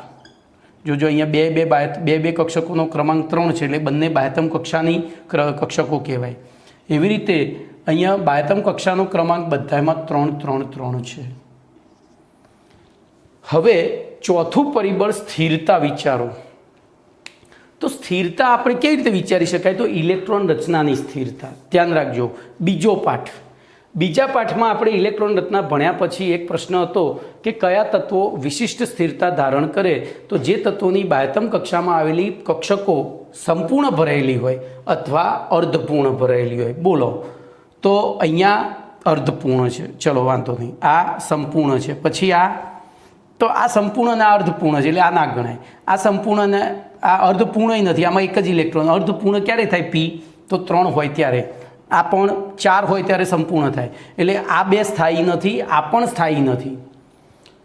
Speaker 1: જોજો અહીંયા બે કક્ષકોનો ક્રમાંક 3 છે એટલે બંને બાહ્યતમ કક્ષાની કક્ષકો કહેવાય. એવી રીતે અહીંયા બાહ્યતમ કક્ષાનો ક્રમાંક બધામાં 3 3 3 છે. હવે ચોથું પરિબળ સ્થિરતા વિચારો. તો સ્થિરતા આપણે કેવી રીતે વિચારી શકાય? તો ઇલેક્ટ્રોન રચનાની સ્થિરતા. ધ્યાન રાખજો. બીજા પાઠમાં આપણે ઇલેક્ટ્રોન રચના ભણ્યા પછી એક પ્રશ્ન હતો કે કયા તત્વો વિશિષ્ટ સ્થિરતા ધારણ કરે. તો જે તત્વોની બાહ્યતમ કક્ષામાં આવેલી કક્ષકો સંપૂર્ણ ભરાયેલી હોય અથવા અર્ધપૂર્ણ ભરાયેલી હોય. બોલો તો અહીંયા અર્ધપૂર્ણ છે. ચલો વાંધો નહીં. આ સંપૂર્ણ છે. પછી તો આ સંપૂર્ણ અને આ અર્ધપૂર્ણ છે એટલે આ ના ગણાય. આ સંપૂર્ણ અને આ અર્ધપૂર્ણ નથી. આમાં એક જ ઇલેક્ટ્રોન. અર્ધપૂર્ણ ક્યારે થાય? p તો 3 હોય ત્યારે. આ પણ 4 હોય ત્યારે સંપૂર્ણ થાય. એટલે આ બે સ્થાયી નથી, આ પણ સ્થાયી નથી,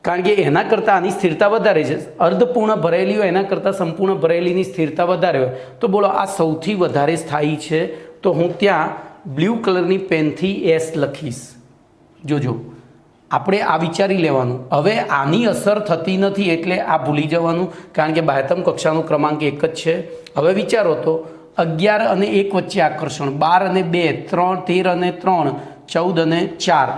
Speaker 1: કારણ કે એના કરતાં આની સ્થિરતા વધારે છે. અર્ધપૂર્ણ ભરેલી હોય એના કરતાં સંપૂર્ણ ભરેલીની સ્થિરતા વધારે હોય. તો બોલો આ સૌથી વધારે સ્થાયી છે. તો હું ત્યાં બ્લુ કલરની પેનથી S લખીશ. જોજો આપણે આ વિચારી લેવાનું. હવે આની અસર થતી નથી એટલે આ ભૂલી જવાનું, કારણ કે બાહ્યતમ કક્ષાનો ક્રમાંક 1 જ છે. હવે વિચારો તો 11 અને 1 વચ્ચે આકર્ષણ, 12 અને 2, 13 અને 3, 14 અને 4.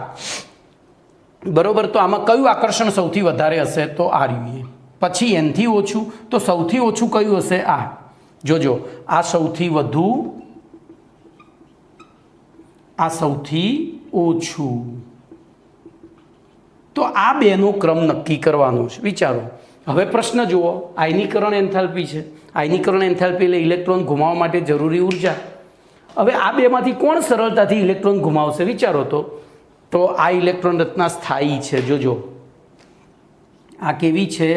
Speaker 1: બરોબર. તો આમાં કયું આકર્ષણ સૌથી વધારે હશે? તો આ રહ્યું. પછી એનથી ઓછું, તો સૌથી ઓછું કયું હશે? આ. જોજો આ સૌથી વધુ, આ સૌથી ઓછું. તો આ બેનો ક્રમ નક્કી કરવાનો છે. વિચારો. હવે પ્રશ્ન જુઓ. આયનીકરણ એન્થાલ્પી છે. આયનીકરણ એન્થાલ્પી એટલે ઇલેક્ટ્રોન ઘુમાવવા માટે જરૂરી ઉર્જા. હવે આ બેમાંથી કોણ સરળતાથી ઇલેક્ટ્રોન ઘુમાવશે? વિચારો તો આ ઇલેક્ટ્રોન રચના સ્થાયી છે. જોજો આ કેવી છે?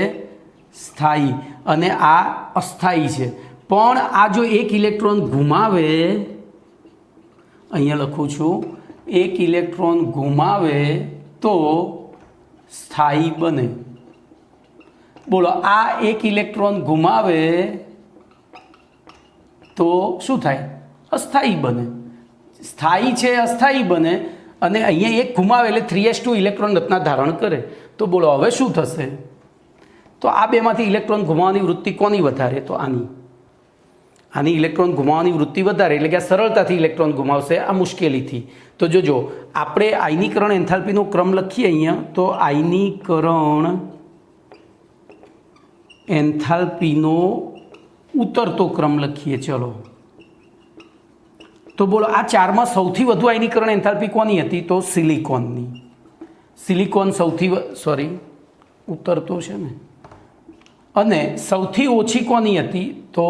Speaker 1: સ્થાયી. અને આ અસ્થાયી છે. પણ આ જો એક ઇલેક્ટ્રોન ઘુમાવે, અહીંયા લખું છું, એક ઇલેક્ટ્રોન ઘુમાવે તો સ્થાયી બને. બોલો આ એક ઇલેક્ટ્રોન ઘુમાવે તો શું થાય? અસ્થાયી બને. સ્થાયી છે, અસ્થાયી બને. અને અહીંયા એક ઘુમાવે એટલે 3s2 ઇલેક્ટ્રોન રચના ધારણ કરે. તો બોલો હવે શું થશે? તો આ બેમાંથી ઇલેક્ટ્રોન ઘુમાવવાની વૃત્તિ કોની વધારે? તો આની ઇલેક્ટ્રોન ઘુમાવવાની વૃત્તિ વધારે, એટલે કે આ સરળતાથી ઇલેક્ટ્રોન ઘુમાવશે, આ મુશ્કેલીથી. તો જોજો આપણે આયનીકરણ એન્થાલ્પીનો ક્રમ લખીએ અહીંયા. તો આયનીકરણ એન્થાલ્પીનો ઉતરતો ક્રમ લખીએ. ચલો તો બોલો આ 4માં સૌથી વધુ આયનીકરણ એન્થાલ્પી કોની હતી? તો સિલિકોનની. સિલિકોન સૌથી ઉતરતો છે ને. અને સૌથી ઓછી કોની હતી? તો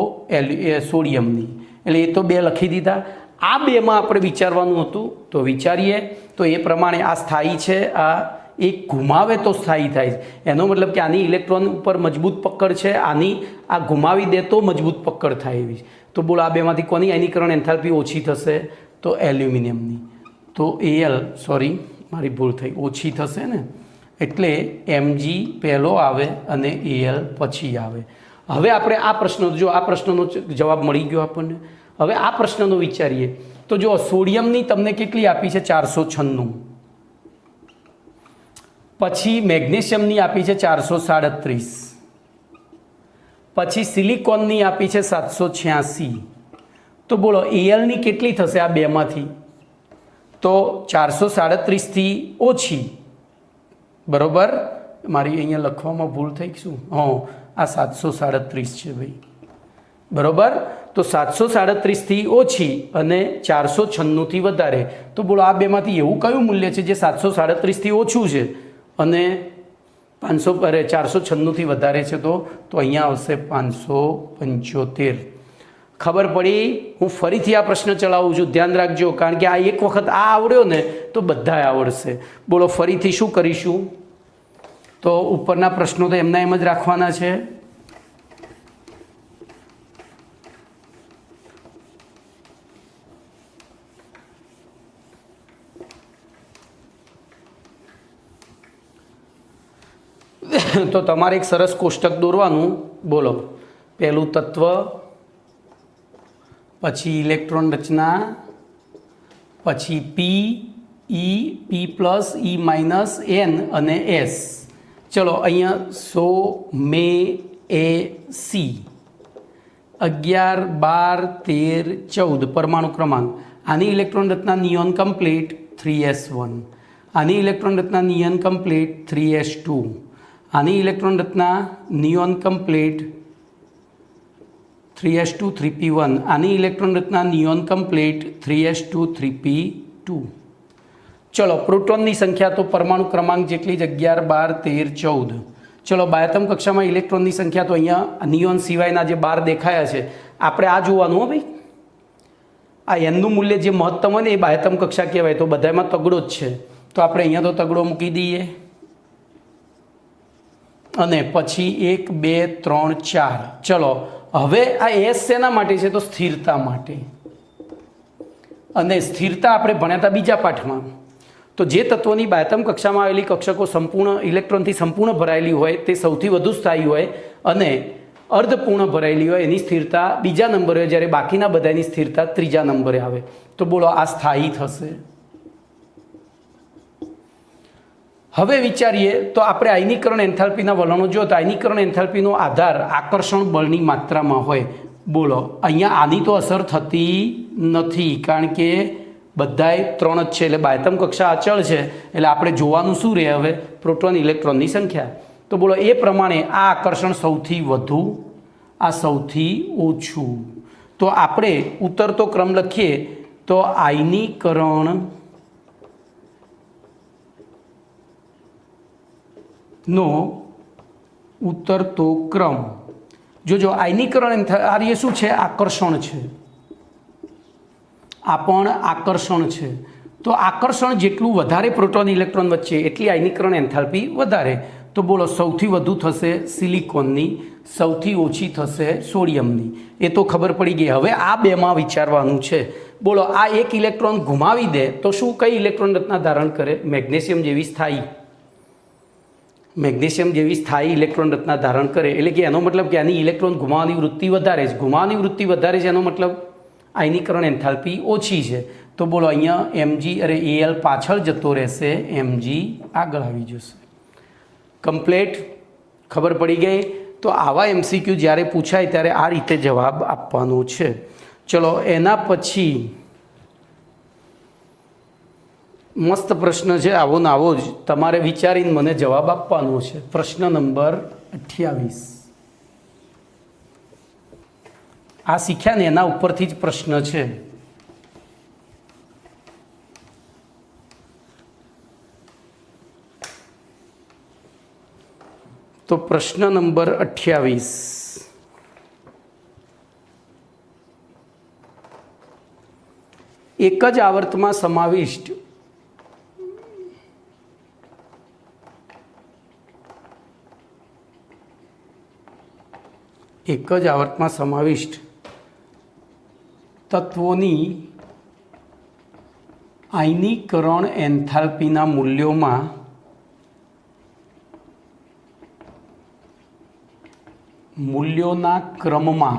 Speaker 1: સોડિયમની. એટલે એ તો 2 લખી દીધા. આ બેમાં આપણે વિચારવાનું હતું. તો વિચારીએ તો એ પ્રમાણે આ સ્થાયી છે, આ એક ઘુમાવે તો સ્થાયી થાય. એનો મતલબ કે આની ઇલેક્ટ્રોન ઉપર મજબૂત પકડ છે, આની આ ઘુમાવી દે તો મજબૂત પકડ થાય એવી. તો બોલો આ બેમાંથી કોની આયનીકરણ એન્થાલ્પી ઓછી થશે? તો એલ્યુમિનિયમની. તો મારી ભૂલ થઈ, ઓછી થશે ને. એટલે Mg પહેલો આવે અને Al પછી આવે. હવે આપણે આ પ્રશ્નનો જવાબ મળી ગયો આપણને. હવે આ પ્રશ્નનો વિચારીએ તો જો સોડિયમની તમને કેટલી આપી છે? 496. પછી મેગ્નેશિયમની આપી છે 437. પછી સિલિકોનની આપી છે 786. તો બોલો Alની કેટલી થશે આ બેમાંથી? તો 437થી ઓછી. બરોબર. મારી અહીંયા લખવામાં ભૂલ થઈ શું? આ 737 છે ભાઈ. બરોબર. તો 737થી ઓછી અને 496થી વધારે. તો બોલો આ બેમાંથી એવું કયું મૂલ્ય છે જે 737થી ઓછું છે અને 496થી વધારે છે? તો અહીંયા આવશે 575. ખબર પડી? હું ફરીથી આ પ્રશ્ન ચલાવું છું, ધ્યાન રાખજો, કારણ કે આ એક વખત આ આવડ્યો ને તો બધાય આવડશે. બોલો ફરીથી શું કરીશું? તો ઉપરના પ્રશ્નો તો એમના એમ જ રાખવાના છે. તો તમારે એક સરસ કોષ્ટક દોરવાનું. બોલો, પહેલું તત્વ, પછી ઇલેક્ટ્રોન રચના, પછી પી ઈ, પી પ્લસ, ઈ માઇનસ, એન અને એસ. ચલો અહીંયા 100 મે એ સી 11 12 13 14 પરમાણુ ક્રમાંક. આની ઇલેક્ટ્રોન રચના નિયોન કમ્પ્લીટ 3s1, આની ઇલેક્ટ્રોન રચના નિયોન કમ્પ્લીટ 3s2, આની ઇલેક્ટ્રોન રચના નિયોન કમ્પ્લીટ 3s2 3p1, આની ઇલેક્ટ્રોન રચના નિયોન કમ્પ્લીટ 3s2 3p2. ચલો પ્રોટોનની સંખ્યા તો પરમાણુ ક્રમાંક જેટલી જ 11 12 13 14. ચલો બાહ્યતમ કક્ષામાં ઇલેક્ટ્રોનની સંખ્યા તો અહીંયા નિયોન સિવાયના જે 12 દેખાયા છે આપણે આ જોવાનું. હો ભાઈ, આ એનનું મૂલ્ય જે મહત્તમ હોય ને એ બાહ્યતમ કક્ષા કહેવાય. તો બધામાં તગડો જ છે, તો આપણે અહીંયા તો તગડો મૂકી દઈએ. અને પછી 1 2 3 4. ચલો હવે આ એસ શેના માટે છે? તો સ્થિરતા માટે. અને સ્થિરતા આપણે ભણ્યા હતા બીજા પાઠમાં. તો જે તત્વોની બાહ્યતમ કક્ષામાં આવેલી કક્ષકો સંપૂર્ણ ઇલેક્ટ્રોનથી સંપૂર્ણ ભરાયેલી હોય તે સૌથી વધુ સ્થાયી હોય, અને અર્ધપૂર્ણ ભરાયેલી હોય એની સ્થિરતા બીજા નંબરે હોય, જ્યારે બાકીના બધાની સ્થિરતા ત્રીજા નંબરે આવે. તો બોલો આ સ્થાયી થશે. હવે વિચારીએ તો આપણે આયનીકરણ એન્થાલ્પીના વલણો જો, તો આયનીકરણ એન્થાલ્પીનો આધાર આકર્ષણ બળની માત્રામાં હોય. બોલો અહીંયા આની તો અસર થતી નથી, કારણ કે બધાય 3 જ છે, એટલે બાહ્યતમ કક્ષા અચળ છે. એટલે આપણે જોવાનું શું રહે હવે? પ્રોટોન ઇલેક્ટ્રોનની સંખ્યા. તો બોલો એ પ્રમાણે આ આકર્ષણ સૌથી વધુ, આ સૌથી ઓછું. તો આપણે ઉતરતો ક્રમ લખીએ તો આયનીકરણ નો ઉતરતો ક્રમ. જોજો આયનીકરણ આ શું છે? આકર્ષણ છે. આ પણ આકર્ષણ છે. તો આકર્ષણ જેટલું વધારે પ્રોટોન ઇલેક્ટ્રોન વચ્ચે એટલી આયનીકરણ એન્થાલ્પી વધારે. તો બોલો સૌથી વધુ થશે સિલિકોનની, સૌથી ઓછી થશે સોડિયમની. એ તો ખબર પડી ગઈ. હવે આ બેમાં વિચારવાનું છે. બોલો આ એક ઇલેક્ટ્રોન ગુમાવી દે તો શું કઈ ઇલેક્ટ્રોન રચના ધારણ કરે? મેગ્નેશિયમ જેવી સ્થાયી. મેગ્નેશિયમ જેવી સ્થાયી ઇલેક્ટ્રોન રચના ધારણ કરે. એટલે કે એનો મતલબ કે આની ઇલેક્ટ્રોન ગુમાવવાની વૃત્તિ વધારે છે. ગુમાવવાની વૃત્તિ વધારે છે એનો મતલબ આયનીકરણ એન્થાલ્પી ઓછી છે. તો બોલો અહીંયા એમજી એલ પાછળ જતો રહેશે, એમજી આગળ આવી જશે. કમ્પ્લેટ ખબર પડી ગઈ. તો આવા એમસીક્યુ જ્યારે પૂછાય ત્યારે આ રીતે જવાબ આપવાનો છે. ચલો એના પછી મસ્ત પ્રશ્ન છે, આવો ને આવો જ તમારે વિચારીને મને જવાબ આપવાનો છે. પ્રશ્ન નંબર 28. આ શીખ્યા ને એના ઉપરથી જ પ્રશ્ન છે. તો પ્રશ્ન નંબર 28. એક જ આવર્તમાં સમાવિષ્ટ તત્વોની આયનીકરણ એન્થાલ્પીના મૂલ્યોના ક્રમમાં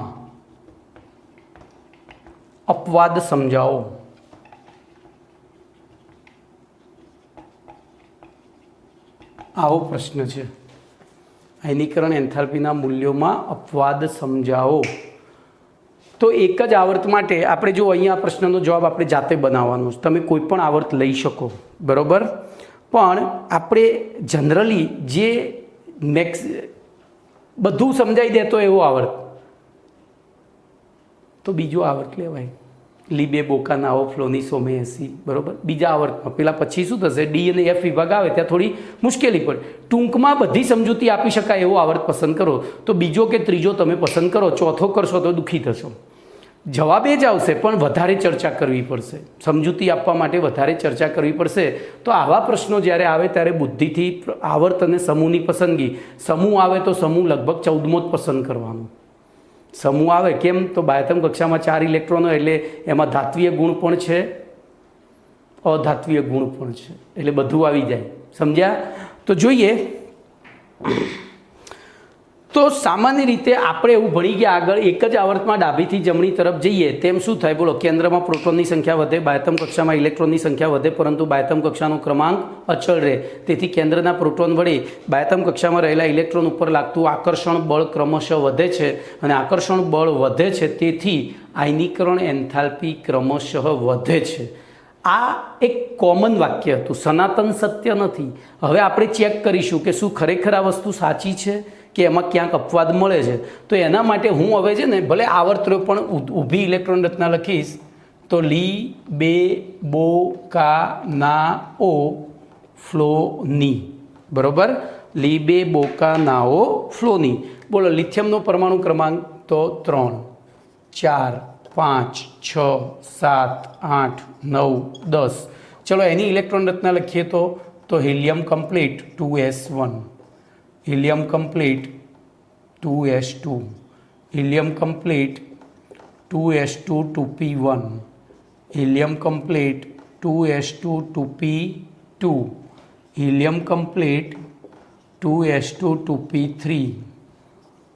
Speaker 1: અપવાદ સમજાવો. આવો પ્રશ્ન છે. આયનીકરણ એન્થાલ્પીના મૂલ્યોમાં અપવાદ સમજાવો. તો એક જ આવર્ત માટે આપણે જો અહીંયા પ્રશ્નનો જવાબ આપણે જાતે બનાવવાનો છે. તમે કોઈ પણ આવર્ત લઈ શકો, બરાબર, પણ આપણે જનરલી જે બધું સમજાઈ દેતો એવો આવર્ત તો બીજો આવર્ત લેવાય. લીબે બોકાનાઓ ફ્લોની સોમેસી, બરાબર. બીજા આવર્તમાં પેલા પછી શું થશે? ડી અને એફ વિભાગ આવે ત્યાં થોડી મુશ્કેલી પડે. ટૂંકમાં બધી સમજૂતી આપી શકાય એવો આવર્ત પસંદ કરો. તો બીજો કે ત્રીજો તમે પસંદ કરો, ચોથો કરશો તો દુઃખી થશો. જવાબ એ જ આવશે, પણ વધારે ચર્ચા કરવી પડશે, સમજૂતી આપવા માટે વધારે ચર્ચા કરવી પડશે. તો આવા પ્રશ્નો જ્યારે આવે ત્યારે બુદ્ધિથી આવર્ત અને સમૂહની પસંદગી. સમૂહ આવે તો સમૂહ લગભગ 14મો જ પસંદ કરવાનો. સમૂહ આવે કેમ? તો બાહ્યતમ કક્ષામાં 4 ઇલેક્ટ્રોનો એટલે એમાં ધાત્વીય ગુણ પણ છે, અધાત્વીય ગુણ પણ છે, એટલે બધું આવી જાય. સમજ્યા? તો જોઈએ. તો સામાન્ય રીતે આપણે એવું ભણી ગયા આગળ, એક જ આવર્તમાં ડાબીથી જમણી તરફ જઈએ તેમ શું થાય? બોલો. કેન્દ્રમાં પ્રોટોનની સંખ્યા વધે, બાહ્યતમ કક્ષામાં ઇલેક્ટ્રોનની સંખ્યા વધે, પરંતુ બાહ્યતમ કક્ષાનો ક્રમાંક અચળ રહે. તેથી કેન્દ્રના પ્રોટોન વડે બાહ્યતમ કક્ષામાં રહેલા ઇલેક્ટ્રોન ઉપર લાગતું આકર્ષણ બળ ક્રમશઃ વધે છે, અને આકર્ષણ બળ વધે છે તેથી આયનીકરણ એન્થાલ્પી ક્રમશઃ વધે છે. આ એક કોમન વાક્ય હતું, સનાતન સત્ય નથી. હવે આપણે ચેક કરીશું કે શું ખરેખર આ વસ્તુ સાચી છે કે એમાં ક્યાંક અપવાદ મળે છે. તો એના માટે હું હવે છે ને, ભલે આવર્તનો પણ ઊભી ઇલેક્ટ્રોન રચના લખીશ તો લી બે બો કા ના ઓ ફ્લોની. બરોબર? લી બે બોકા નાઓ ફ્લોની. બોલો. લિથિયમનો પરમાણુ ક્રમાંક તો 3, 4, 5, 6, 7, 8, 9, 10. ચલો એની ઇલેક્ટ્રોન રચના લખીએ તો helium complete 2s1, helium complete 2s2, helium complete 2s2 2p1, helium complete 2s2 2p2, helium complete 2s2 2p3,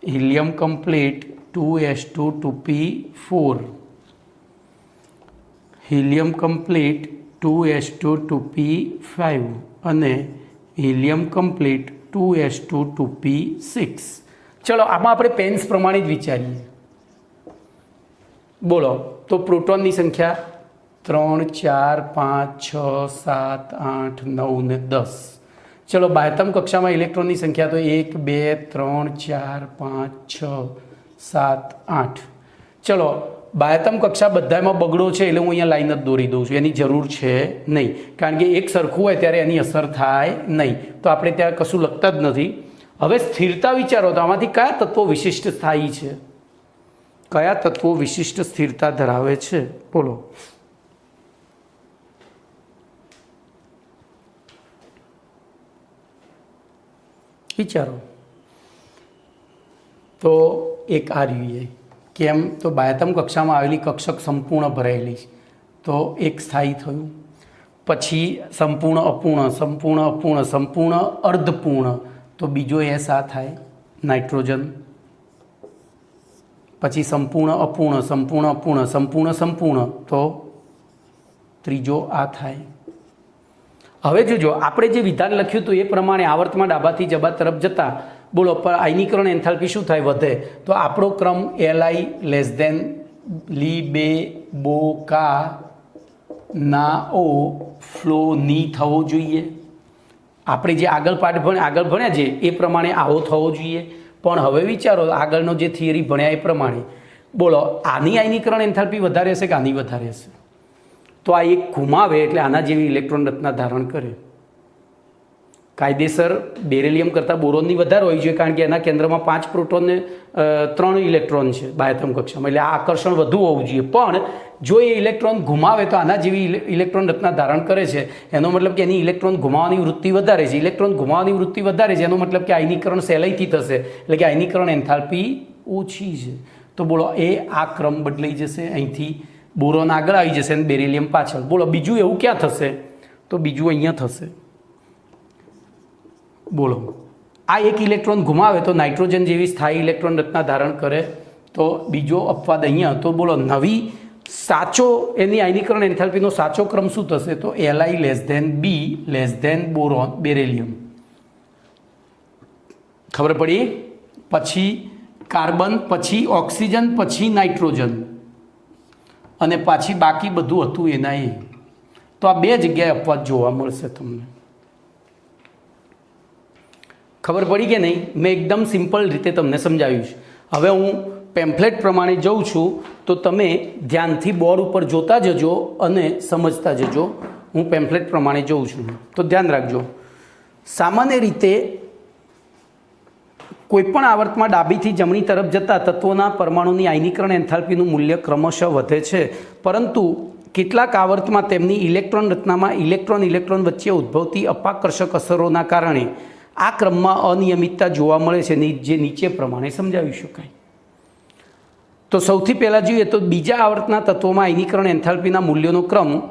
Speaker 1: helium complete 2s2 2p4, helium complete 2s2 2p5 અને હિલિયમ કમ્પ્લીટ 2s2 2p6. ચલો આમાં આપણે Pence પ્રમાણે જ વિચારીએ. બોલો. તો પ્રોટોનની સંખ્યા 3, 4, 5, 6, 7, 8, 9 ને 10. ચલો બાહ્યતમ કક્ષામાં ઇલેક્ટ્રોનની સંખ્યા તો 1, 2, 3, 4, 5, 6, 7, 8. ચલો બાહ્યતમ કક્ષા બધામાં બગડો છે એટલે હું અહીંયા લાઈન જ દોરી દઉં છું, એની જરૂર છે નહીં, કારણ કે એક સરખું હોય ત્યારે એની અસર થાય નહીં. તો આપણે ત્યાં કશું લખતા જ નથી. હવે સ્થિરતા વિચારો તો આમાંથી કયા તત્વો વિશિષ્ટ સ્થાયી છે? કયા તત્વો વિશિષ્ટ સ્થિરતા ધરાવે છે? બોલો. વિચારો. તો એક આ રહ્યું. કેમ? તો બાહ્યતમ કક્ષામાં આવેલી કક્ષક સંપૂર્ણ ભરાયેલી, તો એક સ્થાયી થયું. પછી સંપૂર્ણ અપૂર્ણ, સંપૂર્ણ અપૂર્ણ, સંપૂર્ણ અર્ધપૂર્ણ, તો બીજો એસ આ થાય નાઇટ્રોજન. પછી સંપૂર્ણ અપૂર્ણ, સંપૂર્ણ અપૂર્ણ, સંપૂર્ણ સંપૂર્ણ, તો ત્રીજો આ થાય. હવે જોજો, આપણે જે વિધાન લખ્યું હતું એ પ્રમાણે આવર્તમાં ડાબાથી જબા તરફ જતા બોલો પર આયનીકરણ એન્થાલ્પી શું થાય? વધે. તો આપણો ક્રમ Li લેસ દેન લી બે બો કા ના ઓ ફ્લો ની થવો જોઈએ. આપણે જે આગળ ભણ્યા છે એ પ્રમાણે આવો થવો જોઈએ. પણ હવે વિચારો આગળનો જે થિયરી ભણ્યા એ પ્રમાણે બોલો આની આયનીકરણ એન્થાલ્પી વધારે હશે કે આની વધારે હશે? તો આ એક ઘુમાવે એટલે આના જેવી ઇલેક્ટ્રોન રચના ધારણ કરે. કાયદેસર બેરિલિયમ કરતાં બોરોનની વધારે હોવી જોઈએ, કારણ કે એના કેન્દ્રમાં 5 પ્રોટોન ને 3 ઇલેક્ટ્રોન છે બાહ્યતમ કક્ષામાં, એટલે આ આકર્ષણ વધુ હોવું જોઈએ. પણ જો એ ઇલેક્ટ્રોન ઘુમાવે તો આના જેવી ઇલેક્ટ્રોન રચના ધારણ કરે છે, એનો મતલબ કે એની ઇલેક્ટ્રોન ઘુમાવવાની વૃત્તિ વધારે છે. ઇલેક્ટ્રોન ઘુમાવવાની વૃત્તિ વધારે છે એનો મતલબ કે આયનીકરણ સહેલાઈથી થશે, એટલે કે આયનીકરણ એન્થાલ્પી ઓછી છે. તો બોલો એ આ ક્રમ બદલાઈ જશે, અહીંથી બોરોન આગળ આવી જશે અને બેરિલિયમ પાછળ. બોલો બીજું એવું ક્યાં થશે? તો બીજું અહીંયા થશે. બોલો આ એક ઇલેક્ટ્રોન ઘુમાવે તો નાઇટ્રોજન જેવી સ્થાયી ઇલેક્ટ્રોન રચના ધારણ કરે, તો બીજો અપવાદ અહીંયા. તો બોલો નવી સાચો એની આયનીકરણ એન્થાલ્પીનો સાચો ક્રમ શું થશે? તો Li લેસ ધેન બી લેસ ધેન બોરોન બેરિલિયમ. ખબર પડી? પછી કાર્બન, પછી ઓક્સિજન, પછી નાઇટ્રોજન, અને પાછી બાકી બધું હતું એના એ. તો આ બે જગ્યાએ અપવાદ જોવા મળશે તમને. ખબર પડી કે નહીં? મેં એકદમ સિમ્પલ રીતે તમને સમજાવ્યું છે. હવે હું પેમ્ફલેટ પ્રમાણે જઉં છું, તો તમે ધ્યાનથી બોર્ડ ઉપર જોતા જજો અને સમજતા જજો. હું પેમ્ફલેટ પ્રમાણે જઉં છું તો ધ્યાન રાખજો. સામાન્ય રીતે કોઈપણ આવર્તમાં ડાબીથી જમણી તરફ જતા તત્વોના પરમાણુની આયનીકરણ એન્થાલ્પીનું મૂલ્ય ક્રમશઃ વધે છે, પરંતુ કેટલાક આવર્તમાં તેમની ઇલેક્ટ્રોન રચનામાં ઇલેક્ટ્રોન વચ્ચે ઉદ્ભવતી અપાકર્ષક અસરોના કારણે આ ક્રમમાં અનિયમિતતા જોવા મળે છે, જે નીચે પ્રમાણે સમજાવી શકાય. તો સૌથી પહેલાં જોઈએ તો બીજા આવર્તના તત્વોમાં આયનીકરણ એન્થાલ્પીના મૂલ્યોનો ક્રમ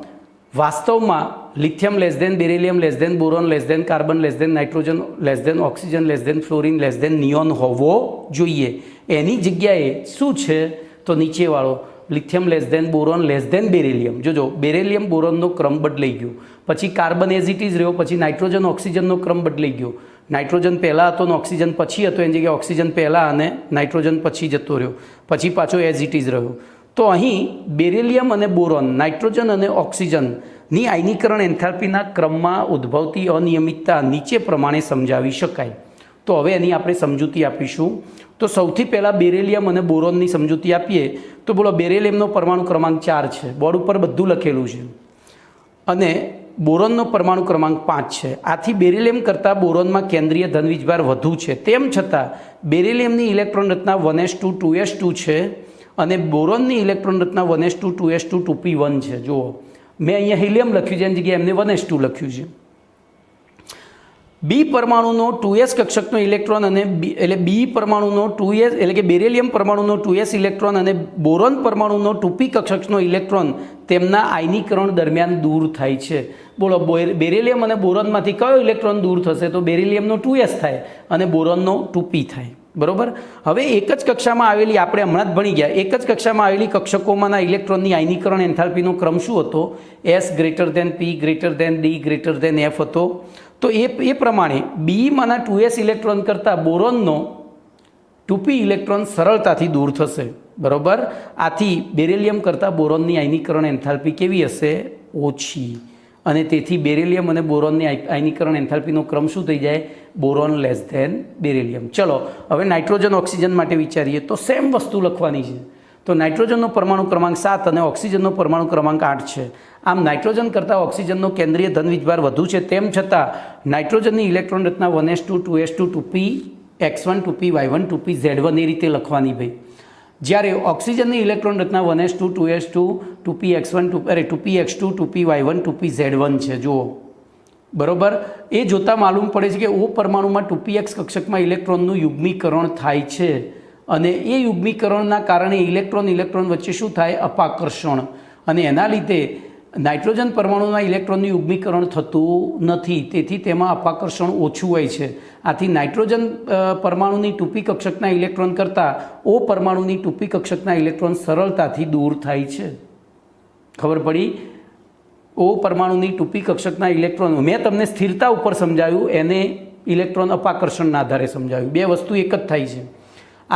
Speaker 1: વાસ્તવમાં lithium less than beryllium less than boron less than carbon less than nitrogen less than oxygen less than fluorine less than neon હોવો જોઈએ. એની જગ્યાએ શું છે તો નીચેવાળો lithium less than boron less than beryllium. જોજો બેરિલિયમ બોરોનનો ક્રમ બદલાઈ ગયો, પછી કાર્બન એઝ ઇટ ઇઝ રહ્યો, પછી નાઇટ્રોજન ઓક્સિજનનો ક્રમ બદલાઈ ગયો. નાઇટ્રોજન પહેલાં હતો ને ઓક્સિજન પછી હતો, એની જગ્યાએ ઓક્સિજન પહેલાં અને નાઇટ્રોજન પછી જતો રહ્યો, પછી પાછો એઝ ઇટ ઇઝ રહ્યો. તો અહીં બેરિલિયમ અને બોરોન, નાઇટ્રોજન અને ઓક્સિજનની આયનીકરણ એન્થાલ્પીના ક્રમમાં ઉદ્ભવતી અનિયમિતતા નીચે પ્રમાણે સમજાવી શકાય. તો હવે એની આપણે સમજૂતી આપીશું. તો સૌથી પહેલાં બેરિલિયમ અને બોરોનની સમજૂતી આપીએ તો બોલો, બેરિલિયમનો પરમાણુ ક્રમાંક 4 છે, બોર્ડ ઉપર બધું લખેલું છે, અને બોરોનનો પરમાણુ ક્રમાંક 5 છે. આથી બેરિલિયમ કરતાં બોરોનમાં કેન્દ્રીય ધનવીજભાર વધુ છે. તેમ છતાં બેરિલિયમની ઇલેક્ટ્રોન રચના 1s2 2s2 છે અને બોરોનની ઇલેક્ટ્રોન રચના 1s2 2s2 2p1 છે. જુઓ, મેં અહીંયા હિલિયમ લખ્યું છે, એની જગ્યાએ એમને 1s2 લખ્યું છે. બી પરમાણુનો 2s કક્ષકનો ઇલેક્ટ્રોન અને એટલે બી પરમાણુનો 2s એટલે કે બેરિલિયમ પરમાણુનો 2s ઇલેક્ટ્રોન અને બોરોન પરમાણુનો 2p કક્ષકનો ઇલેક્ટ્રોન તેમના આયનીકરણ દરમિયાન દૂર થાય છે. બોલો, બેરિલિયમ અને બોરોનમાંથી કયો ઇલેક્ટ્રોન દૂર થશે? તો બેરિલિયમનો 2s થાય અને બોરોનનો 2p થાય. બરાબર. હવે એક જ કક્ષામાં આવેલી, આપણે હમણાં જ ભણી ગયા, એક જ કક્ષામાં આવેલી કક્ષકોમાંના ઇલેક્ટ્રોનની આયનીકરણ એન્થાલ્પીનો ક્રમ શું હતો? S greater than P greater than D greater than F હતો. તો એ પ્રમાણે બીમાંના 2s ઇલેક્ટ્રોન કરતાં બોરોનનો 2p ઇલેક્ટ્રોન સરળતાથી દૂર થશે. બરાબર. આથી બેરિલિયમ કરતાં બોરોનની આયનીકરણ એન્થાલ્પી કેવી હશે? ઓછી. અને તેથી બેરિલિયમ અને બોરોનની આયનીકરણ એન્થાલ્પીનો ક્રમ શું થઈ જાય? Boron less than beryllium. ચલો હવે નાઇટ્રોજન ઓક્સિજન માટે વિચારીએ તો સેમ વસ્તુ લખવાની છે. તો નાઇટ્રોજનનો પરમાણુ ક્રમાંક 7 અને ઓક્સિજનનો પરમાણુ ક્રમાંક 8 છે. આમ નાઇટ્રોજન કરતાં ઓક્સિજનનો કેન્દ્રીય ધનવીજભાર વધુ છે. તેમ છતાં નાઇટ્રોજનની ઇલેક્ટ્રોન રચના 1s2 2s2 2px1 2py1 2pz1 એ રીતે લખવાની ભાઈ. જ્યારે ઓક્સિજનની ઇલેક્ટ્રોન રચના 1s2 2s2 2px1 2px2 2py1 2pz1 છે. જુઓ, બરાબર. એ જોતાં માલુમ પડે છે કે O પરમાણુમાં 2px કક્ષકમાં ઇલેક્ટ્રોનનું યુગ્મીકરણ થાય છે અને એ યુગ્મીકરણના કારણે ઇલેક્ટ્રોન વચ્ચે શું થાય? અપાકર્ષણ. અને એના લીધે નાઇટ્રોજન પરમાણુના ઇલેક્ટ્રોનનું યુગ્મીકરણ થતું નથી, તેથી તેમાં અપાકર્ષણ ઓછું હોય છે. આથી નાઇટ્રોજન પરમાણુની 2p કક્ષકના ઇલેક્ટ્રોન કરતાં O પરમાણુની 2p કક્ષકના ઇલેક્ટ્રોન સરળતાથી દૂર થાય છે. ખબર પડી? O પરમાણુની 2p કક્ષકના ઇલેક્ટ્રોન, મેં તમને સ્થિરતા ઉપર સમજાવ્યું, એને ઇલેક્ટ્રોન અપાકર્ષણના આધારે સમજાવ્યું. બે વસ્તુ એક જ થાય છે.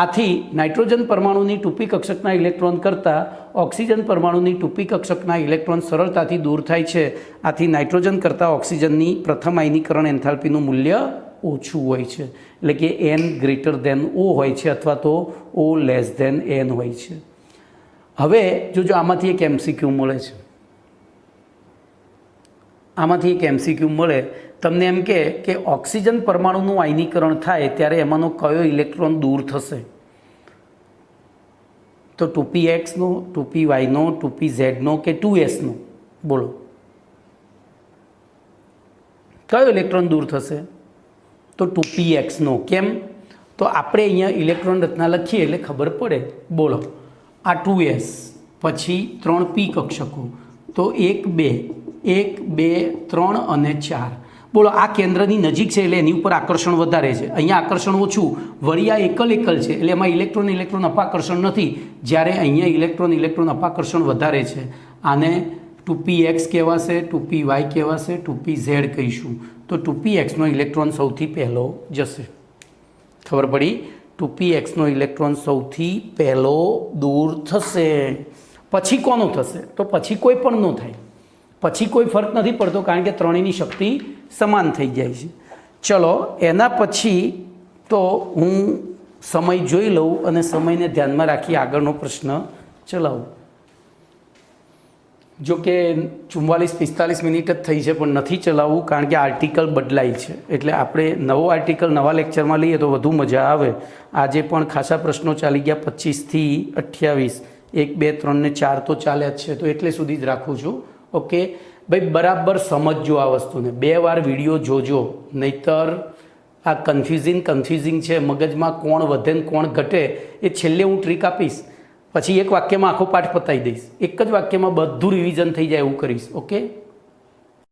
Speaker 1: આથી નાઇટ્રોજન પરમાણુની 2p કક્ષકના ઇલેક્ટ્રોન કરતાં ઓક્સિજન પરમાણુની 2p કક્ષકના ઇલેક્ટ્રોન સરળતાથી દૂર થાય છે. આથી નાઇટ્રોજન કરતાં ઓક્સિજનની પ્રથમ આયનીકરણ એન્થાલ્પીનું મૂલ્ય ઓછું હોય છે, એટલે કે n ગ્રેટર દેન O હોય છે અથવા તો O લેસ દેન n હોય છે. હવે જોજો, આમાંથી એક MCQ મળે છે. આમાંથી એક MCQ મળે તમને, એમ કે ઓક્સિજન પરમાણુનું આયનીકરણ થાય ત્યારે એમાંનો કયો ઇલેક્ટ્રોન દૂર થશે? તો 2px નો, 2py નો, 2pz નો કે 2s નો? બોલો, કયો ઇલેક્ટ્રોન દૂર થશે? તો 2px નો. કેમ? તો આપણે અહીંયા ઇલેક્ટ્રોન રચના લખીએ એટલે ખબર પડે. બોલો, આ 2s પછી 3p કક્ષકો, તો 1 2 3 અને 4. બોલો, આ કેન્દ્રની નજીક છે એટલે એની ઉપર આકર્ષણ વધારે છે. અહીંયા આકર્ષણ ઓછું, વળી આ એકલ છે એટલે એમાં ઇલેક્ટ્રોન અપાકર્ષણ નથી, જ્યારે અહીંયા ઇલેક્ટ્રોન અપાકર્ષણ વધારે છે. આને 2px કહેવાશે, 2py કહેવાશે, 2pz કહીશું. તો 2pxનો ઇલેક્ટ્રોન સૌથી પહેલો જશે. ખબર પડી? 2pxનો ઇલેક્ટ્રોન સૌથી પહેલો દૂર થશે. પછી કોનો થશે? તો પછી કોઈ પણ ન થાય, પછી કોઈ ફરક નથી પડતો, કારણ કે ત્રણેયની શક્તિ સમાન થઈ જાય છે. ચલો, એના પછી તો હું સમય જોઈ લઉં અને સમયને ધ્યાનમાં રાખી આગળનો પ્રશ્ન ચલાવું. જો કે 44-45 મિનિટ જ થઈ છે પણ નથી ચલાવવું કારણ કે આર્ટિકલ બદલાય છે. એટલે આપણે નવો આર્ટિકલ નવા લેક્ચરમાં લઈએ તો વધુ મજા આવે. આજે પણ ખાસા પ્રશ્નો ચાલી ગયા 25થી 28, 1, 2, 3 ને 4 તો ચાલ્યા જ છે, તો એટલે સુધી જ રાખું છું. ઓકે ભાઈ, બરાબર સમજજો આ વસ્તુને, 2 વાર વિડીયો જોજો, નહીતર આ કન્ફ્યુઝિંગ છે. મગજમાં કોણ વધે ને કોણ ઘટે એ છેલ્લે હું ટ્રીક આપીશ, પછી એક વાક્યમાં આખો પાઠ પતાવી દઈશ, એક જ વાક્યમાં બધું રિવિઝન થઈ જાય એવું કરીશ. ઓકે.